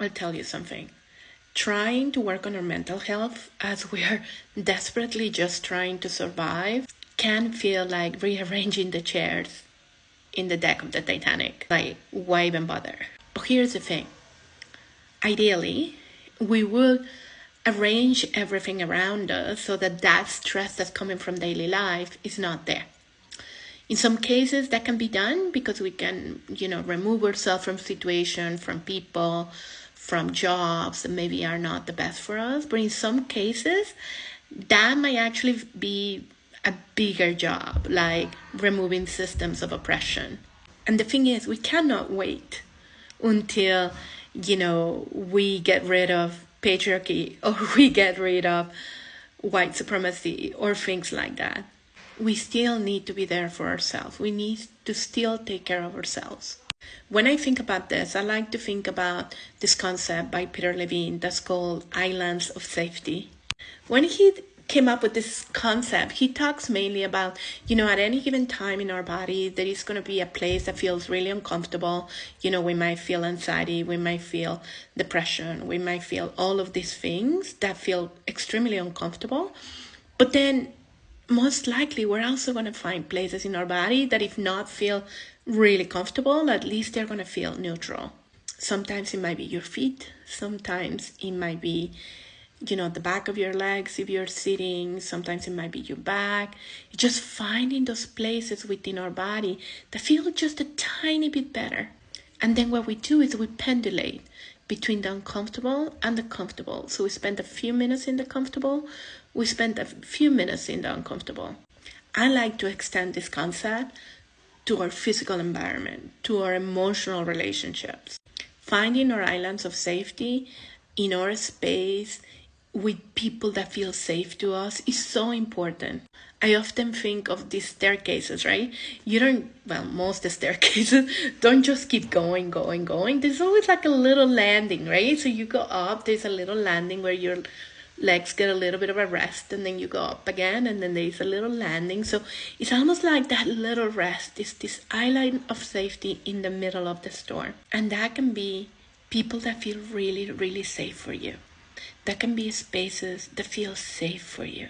I'll tell you something. Trying to work on our mental health as we're desperately just trying to survive can feel like rearranging the chairs in the deck of the Titanic. Like, why even bother? But here's the thing. Ideally, we would arrange everything around us so that that stress that's coming from daily life is not there. In some cases, that can be done because we can, remove ourselves from situations, from people, from jobs that maybe are not the best for us. But in some cases, that might actually be a bigger job, like removing systems of oppression. And the thing is, we cannot wait until, we get rid of patriarchy or we get rid of white supremacy or things like that. We still need to be there for ourselves. We need to still take care of ourselves. When I think about this, I like to think about this concept by Peter Levine that's called islands of safety. When he came up with this concept, he talks mainly about, at any given time in our body, there is going to be a place that feels really uncomfortable. We might feel anxiety, we might feel depression, we might feel all of these things that feel extremely uncomfortable. But then most likely we're also going to find places in our body that if not feel really comfortable, at least they're going to feel neutral. Sometimes it might be your feet. Sometimes it might be, the back of your legs if you're sitting. Sometimes it might be your back. Just finding those places within our body that feel just a tiny bit better. And then what we do is we pendulate between the uncomfortable and the comfortable. So we spend a few minutes in the comfortable, we spend a few minutes in the uncomfortable. I like to extend this concept to our physical environment, to our emotional relationships. Finding our islands of safety in our space with people that feel safe to us is so important. I often think of these staircases, right? Most staircases don't just keep going. There's always like a little landing, right? So you go up, there's a little landing where your legs get a little bit of a rest, and then you go up again, and then there's a little landing. So it's almost like that little rest is this island of safety in the middle of the storm. And that can be people that feel really, really safe for you. That can be spaces that feel safe for you.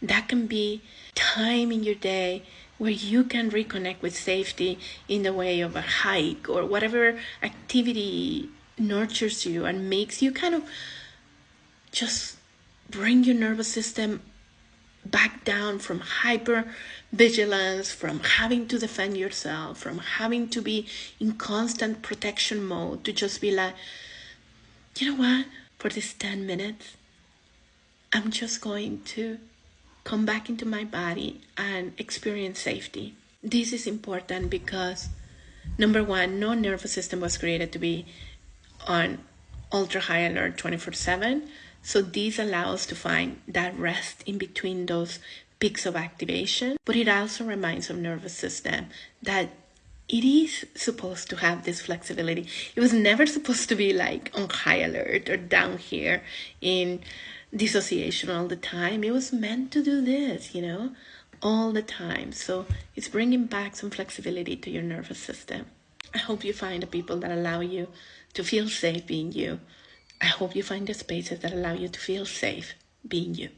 That can be time in your day where you can reconnect with safety in the way of a hike or whatever activity nurtures you and makes you kind of just bring your nervous system back down from hyper vigilance, from having to defend yourself, from having to be in constant protection mode, to just be like, you know what? For this 10 minutes, I'm just going to come back into my body and experience safety. This is important because, number one, no nervous system was created to be on ultra high alert 24/7. So this allows us to find that rest in between those peaks of activation. But it also reminds our nervous system that it is supposed to have this flexibility. It was never supposed to be like on high alert or down here in dissociation all the time. It was meant to do this, all the time. So it's bringing back some flexibility to your nervous system. I hope you find the people that allow you to feel safe being you. I hope you find the spaces that allow you to feel safe being you.